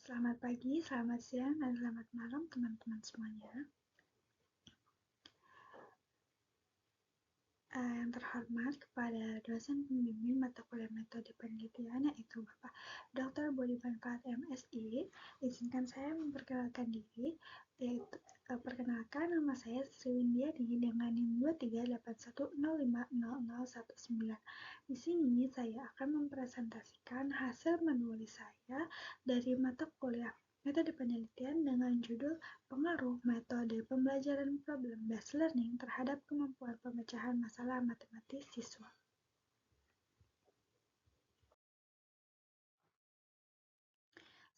Selamat pagi, selamat siang, dan selamat malam teman-teman semuanya. Yang terhormat kepada dosen pembimbing mata kuliah metode penelitian yaitu Bapak Dr. Budi Manfaat MSI. Izinkan saya memperkenalkan diri, yaitu perkenalkan nama saya Sri Windiadi dengan NIM 2381050019. Di sini saya akan mempresentasikan hasil menulis saya dari mata kuliah metode penelitian dengan judul Pengaruh metode pembelajaran problem-based learning terhadap kemampuan pemecahan masalah matematis siswa.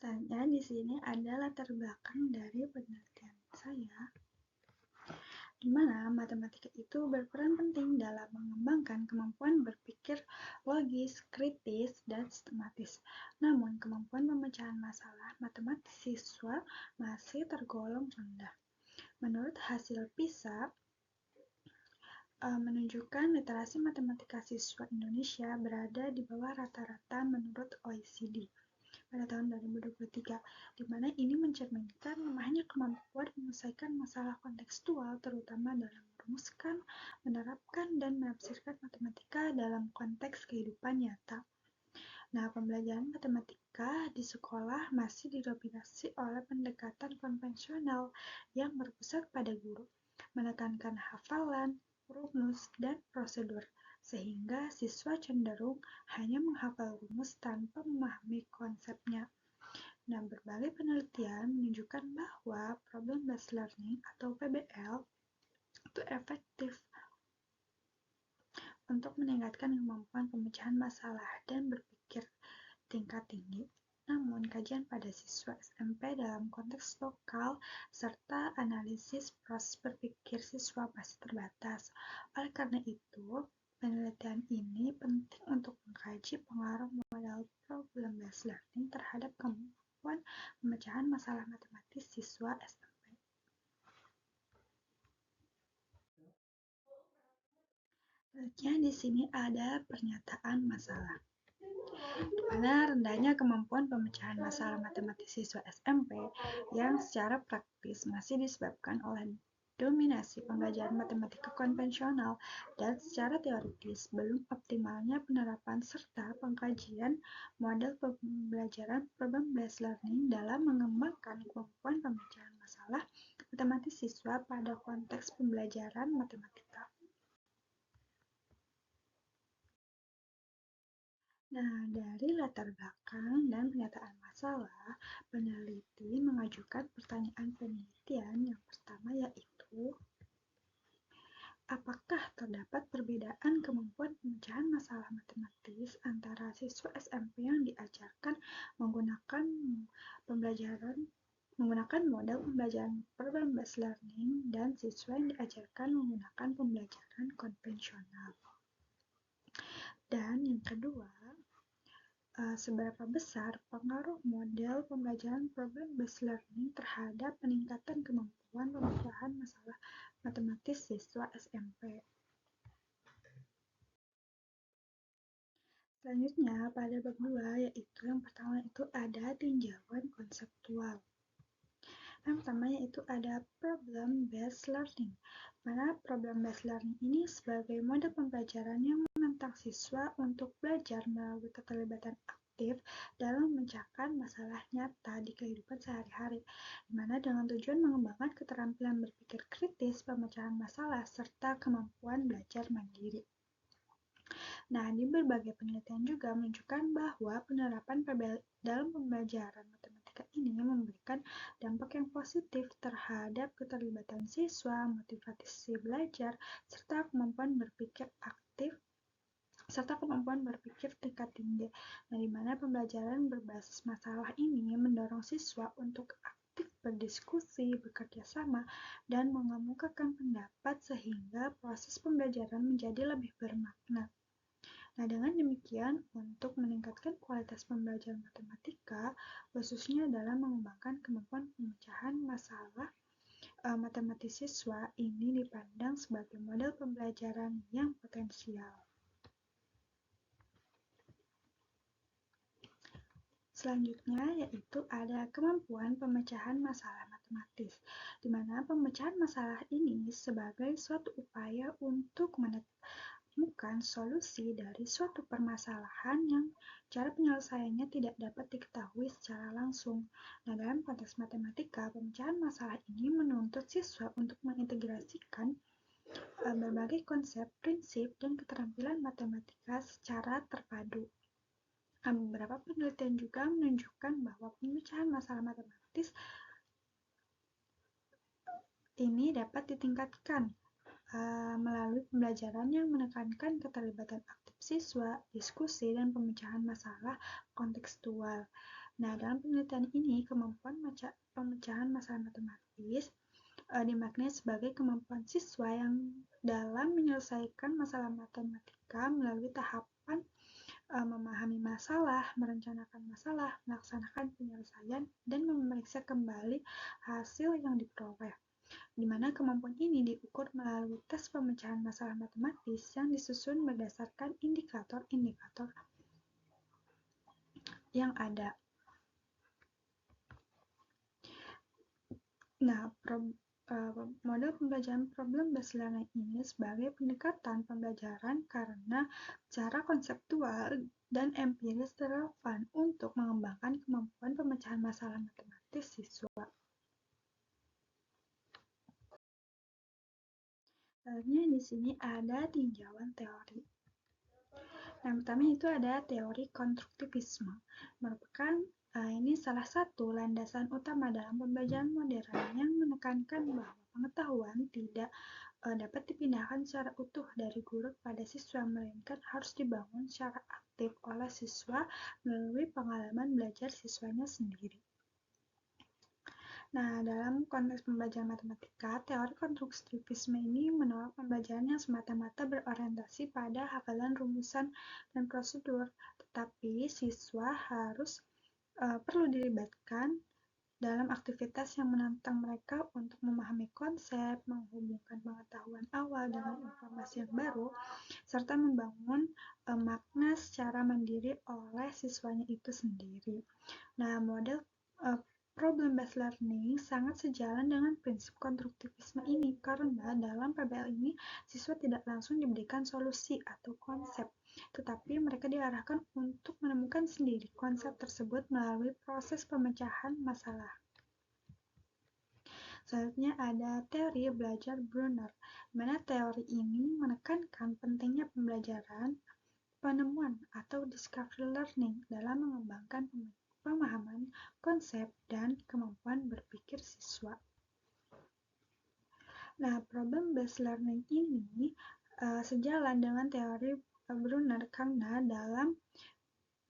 Selanjutnya di sini ada latar belakang dari penelitian saya, di mana matematika itu berperan penting dalam mengembangkan kemampuan berpikir logis, kritis, dan sistematis. Namun, kemampuan pemecahan masalah matematis siswa masih tergolong rendah. Menurut hasil PISA, menunjukkan literasi matematika siswa Indonesia berada di bawah rata-rata menurut OECD pada tahun 2023, di mana ini mencerminkan lemahnya kemampuan menyelesaikan masalah kontekstual, terutama dalam merumuskan, menerapkan, dan menafsirkan matematika dalam konteks kehidupan nyata. Nah, pembelajaran matematika di sekolah masih didominasi oleh pendekatan konvensional yang berpusat pada guru, menekankan hafalan, rumus, dan prosedur, sehingga siswa cenderung hanya menghafal rumus tanpa memahami konsepnya. Nah, berbagai penelitian menunjukkan bahwa problem-based learning atau PBL itu efektif untuk meningkatkan kemampuan pemecahan masalah dan berpikir tingkat tinggi. Namun, kajian pada siswa SMP dalam konteks lokal serta analisis proses berpikir siswa masih terbatas. Oleh karena itu, penelitian ini penting untuk mengkaji pengaruh modal problem-based learning terhadap kemampuan pemecahan masalah matematis siswa SMP. Selanjutnya di sini ada pernyataan masalah, di mana rendahnya kemampuan pemecahan masalah matematis siswa SMP yang secara praktis masih disebabkan oleh dominasi pembelajaran matematika konvensional dan secara teoritis belum optimalnya penerapan serta pengkajian model pembelajaran problem-based learning dalam mengembangkan kemampuan pemecahan masalah matematis siswa pada konteks pembelajaran matematika. Nah, dari latar belakang dan pernyataan masalah, peneliti mengajukan pertanyaan penelitian yang pertama yaitu, apakah terdapat perbedaan kemampuan pemecahan masalah matematis antara siswa SMP yang diajarkan menggunakan model pembelajaran problem-based learning dan siswa yang diajarkan menggunakan pembelajaran konvensional? Dan yang kedua, seberapa besar pengaruh model pembelajaran problem-based learning terhadap peningkatan kemampuan pemecahan masalah matematis siswa SMP? Selanjutnya, pada bab 2, yaitu yang pertama itu ada tinjauan konseptual. Yang pertama yaitu ada problem-based learning, mana problem-based learning ini sebagai model pembelajaran yang menantang siswa untuk belajar melalui keterlibatan aktif dalam memecahkan masalah nyata di kehidupan sehari-hari, di mana dengan tujuan mengembangkan keterampilan berpikir kritis, pemecahan masalah, serta kemampuan belajar mandiri. Nah, di berbagai penelitian juga menunjukkan bahwa penerapan dalam pembelajaran matematika ini memberikan dampak yang positif terhadap keterlibatan siswa, motivasi belajar, serta kemampuan berpikir aktif serta kemampuan berpikir tingkat tinggi. Nah, di mana pembelajaran berbasis masalah ini mendorong siswa untuk aktif berdiskusi, bekerja sama, dan mengemukakan pendapat sehingga proses pembelajaran menjadi lebih bermakna. Nah, dengan demikian, untuk meningkatkan kualitas pembelajaran matematika, khususnya dalam mengembangkan kemampuan pemecahan masalah matematis siswa, ini dipandang sebagai model pembelajaran yang potensial. Selanjutnya yaitu ada kemampuan pemecahan masalah matematis, di mana pemecahan masalah ini sebagai suatu upaya untuk menemukan solusi dari suatu permasalahan yang cara penyelesaiannya tidak dapat diketahui secara langsung. Nah, dalam konteks matematika, pemecahan masalah ini menuntut siswa untuk mengintegrasikan berbagai konsep, prinsip, dan keterampilan matematika secara terpadu. Beberapa penelitian juga menunjukkan bahwa pemecahan masalah matematis ini dapat ditingkatkan melalui pembelajaran yang menekankan keterlibatan aktif siswa, diskusi, dan pemecahan masalah kontekstual. Nah, dalam penelitian ini, kemampuan pemecahan masalah matematis dimaknai sebagai kemampuan siswa yang dalam menyelesaikan masalah matematika melalui tahapan memahami masalah, merencanakan masalah, melaksanakan penyelesaian, dan memeriksa kembali hasil yang diperoleh, di mana kemampuan ini diukur melalui tes pemecahan masalah matematis yang disusun berdasarkan indikator-indikator yang ada. Nah, model pembelajaran problem-based learning ini sebagai pendekatan pembelajaran karena cara konseptual dan empiris relevan untuk mengembangkan kemampuan pemecahan masalah matematis siswa. Selanjutnya di sini ada tinjauan teori. Yang pertama itu ada teori konstruktivisme, merupakan ini salah satu landasan utama dalam pembelajaran modern yang menekankan bahwa pengetahuan tidak dapat dipindahkan secara utuh dari guru kepada siswa, melainkan harus dibangun secara aktif oleh siswa melalui pengalaman belajar siswanya sendiri. Nah, dalam konteks pembelajaran matematika, teori konstruktivisme ini menolak pembelajaran yang semata-mata berorientasi pada hafalan rumusan dan prosedur, tetapi siswa harus perlu dilibatkan dalam aktivitas yang menantang mereka untuk memahami konsep, menghubungkan pengetahuan awal dengan informasi yang baru, serta membangun makna secara mandiri oleh siswanya itu sendiri. Nah, model problem-based learning sangat sejalan dengan prinsip konstruktivisme ini karena dalam PBL ini siswa tidak langsung diberikan solusi atau konsep, tetapi mereka diarahkan untuk menemukan sendiri konsep tersebut melalui proses pemecahan masalah. Selanjutnya ada teori belajar Brunner, di mana teori ini menekankan pentingnya pembelajaran penemuan atau discovery learning dalam mengembangkan pemahaman, konsep, dan kemampuan berpikir siswa. Nah, problem-based learning ini sejalan dengan teori Brunner karena dalam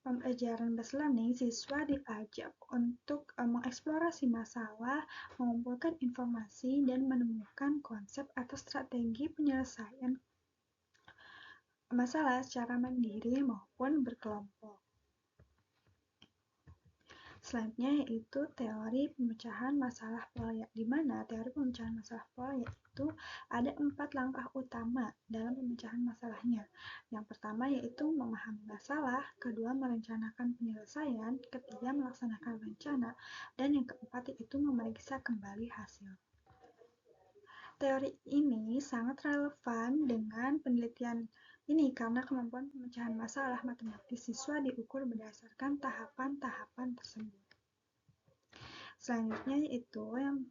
pembelajaran based learning, siswa diajak untuk mengeksplorasi masalah, mengumpulkan informasi, dan menemukan konsep atau strategi penyelesaian masalah secara mandiri maupun berkelompok. Selanjutnya yaitu teori pemecahan masalah proyek, di mana teori pemecahan masalah proyek itu ada 4 langkah utama dalam pemecahan masalahnya. Yang pertama yaitu memahami masalah, kedua merencanakan penyelesaian, ketiga melaksanakan rencana, dan yang keempat yaitu memeriksa kembali hasil. Teori ini sangat relevan dengan penelitian ini karena kemampuan pemecahan masalah matematis siswa diukur berdasarkan tahapan-tahapan tersebut. Selanjutnya yaitu yang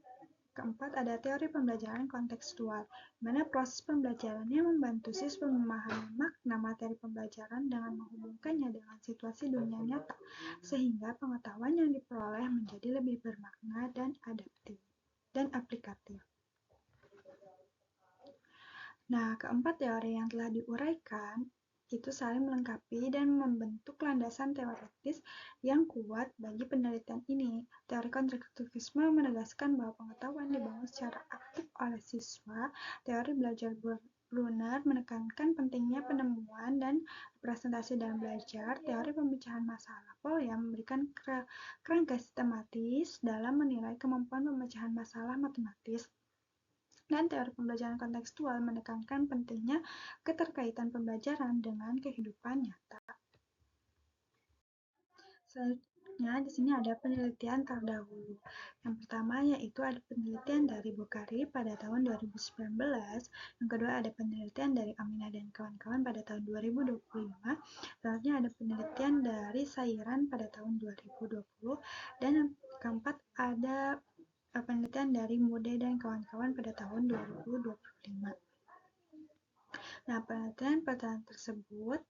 keempat ada teori pembelajaran kontekstual, di mana proses pembelajarannya membantu siswa memahami makna materi pembelajaran dengan menghubungkannya dengan situasi dunia nyata, sehingga pengetahuan yang diperoleh menjadi lebih bermakna dan adaptif dan aplikatif. Nah, keempat teori yang telah diuraikan itu saling melengkapi dan membentuk landasan teoritis yang kuat bagi penelitian ini. Teori konstruktivisme menegaskan bahwa pengetahuan dibangun secara aktif oleh siswa. Teori belajar Brunner menekankan pentingnya penemuan dan representasi dalam belajar. Teori pemecahan masalah Polya memberikan kerangka sistematis dalam menilai kemampuan pemecahan masalah matematis. Dan teori pembelajaran kontekstual menekankan pentingnya keterkaitan pembelajaran dengan kehidupan nyata. Selanjutnya, di sini ada penelitian terdahulu. Yang pertama yaitu ada penelitian dari Bukhari pada tahun 2019. Yang kedua ada penelitian dari Aminah dan kawan-kawan pada tahun 2025. Selanjutnya ada penelitian dari Sairan pada tahun 2020. Dan yang keempat ada penelitian dari Mude dan kawan-kawan pada tahun 2025. Nah, penelitian tersebut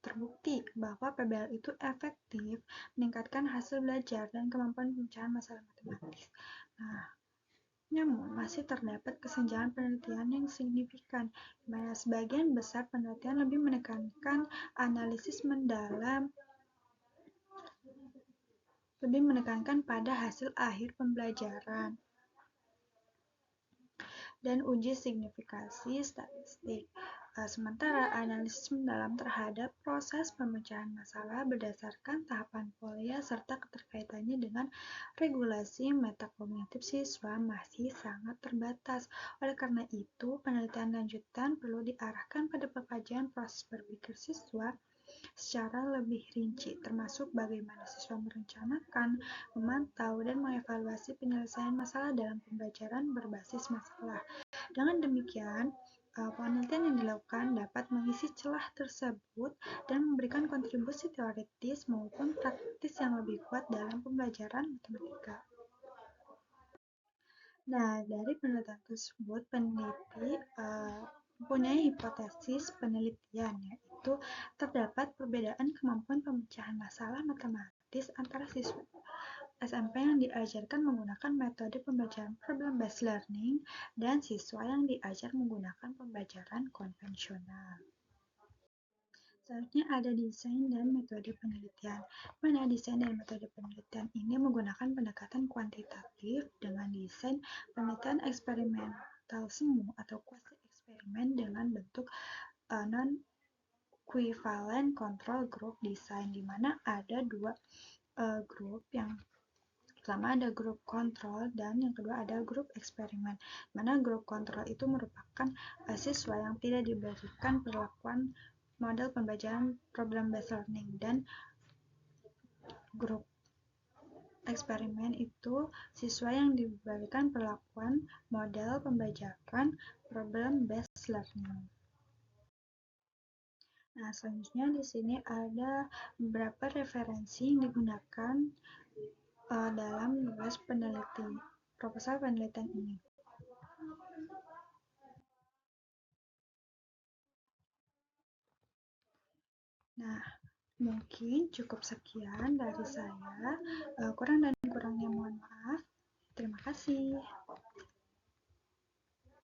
terbukti bahwa PBL itu efektif meningkatkan hasil belajar dan kemampuan pemecahan masalah matematis. Nah, namun masih terdapat kesenjangan penelitian yang signifikan, di mana sebagian besar penelitian lebih menekankan analisis mendalam, lebih menekankan pada hasil akhir pembelajaran dan uji signifikasi statistik. Sementara analisis mendalam terhadap proses pemecahan masalah berdasarkan tahapan polia serta keterkaitannya dengan regulasi metakognitif siswa masih sangat terbatas. Oleh karena itu, penelitian lanjutan perlu diarahkan pada pengkajian proses berpikir siswa secara lebih rinci, termasuk bagaimana siswa merencanakan, memantau, dan mengevaluasi penyelesaian masalah dalam pembelajaran berbasis masalah. Dengan demikian, penelitian yang dilakukan dapat mengisi celah tersebut dan memberikan kontribusi teoritis maupun praktis yang lebih kuat dalam pembelajaran matematika. Nah, dari penelitian tersebut, peneliti mempunyai hipotesis penelitian, yaitu terdapat perbedaan kemampuan pemecahan masalah matematis antara siswa SMP yang diajarkan menggunakan metode pembelajaran problem-based learning dan siswa yang diajar menggunakan pembelajaran konvensional. Selanjutnya ada desain dan metode penelitian. Mana desain dan metode penelitian ini menggunakan pendekatan kuantitatif dengan desain penelitian eksperimental semu atau quasi eksperimen dengan bentuk non-equivalent control group design, di mana ada dua grup. Yang pertama ada grup kontrol dan yang kedua ada grup eksperimen. Mana grup kontrol itu merupakan siswa yang tidak diberikan perlakuan model pembelajaran problem-based learning, dan grup eksperimen itu siswa yang diberikan perlakuan model pembelajaran problem-based learning. Nah, selanjutnya di sini ada beberapa referensi yang digunakan dalam nulis proposal penelitian ini. Nah, mungkin cukup sekian dari saya. Kurang dan kurangnya mohon maaf. Terima kasih.